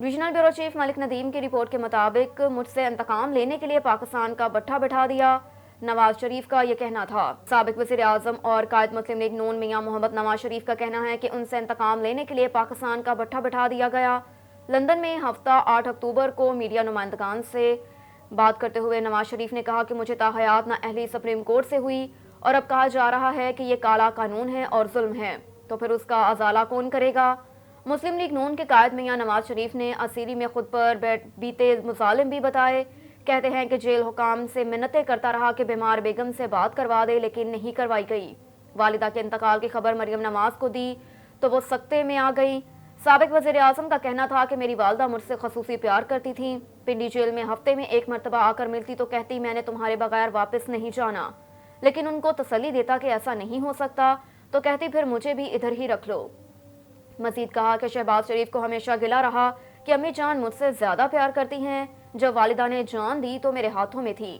Regional bureau chief Malik Nadeem की report के मुताबिक मुझसे इंतकाम लेने के लिए पाकिस्तान का भट्ठा बिठा दिया। नवाज शरीफ का यह कहना था। साबिक वज़ीर आज़म और कायद मुस्लिम लीग नून मियां मोहम्मद नवाज शरीफ का कहना है कि उनसे इंतकाम लेने के लिए पाकिस्तान का भट्ठा बिठा दिया गया। लंदन में हफ्ता 8 अक्टूबर को मीडिया नुमाइंदगान से बात करते हुए नवाज शरीफ ने कहा कि मुझे ताहयात नाअहली सुप्रीम कोर्ट से हुई और अब कहा जा रहा है कि ये काला कानून है और जुल्म है, तो फिर उसका अजाला कौन करेगा। मुस्लिम लीग नून के कायद मियां नवाज शरीफ ने असीरी में खुद पर बीते मुजालिम भी बताए। कहते हैं कि जेल हुकाम से मिन्नतें करता रहा कि बीमार बेगम से बात करवा दे, लेकिन नहीं करवाई गई। वालिदा के इंतकाल की खबर मरियम नवाज को दी तो वो सख्ते में आ गई। साबिक वज़ीर आज़म का कहना था कि मेरी वालदा मुझसे खसूसी प्यार करती थी। पिंडी जेल में हफ्ते में एक मरतबा आकर मिलती तो कहती मैंने तुम्हारे बगैर वापस नहीं जाना, लेकिन उनको तसल्ली देता कि ऐसा नहीं हो सकता तो कहती फिर मुझे भी इधर ही रख लो। मजीद कहा कि शहबाज शरीफ को हमेशा गिला रहा कि अम्मी जान मुझसे ज्यादा प्यार करती हैं। जब वालिदा ने जान दी तो मेरे हाथों में थी।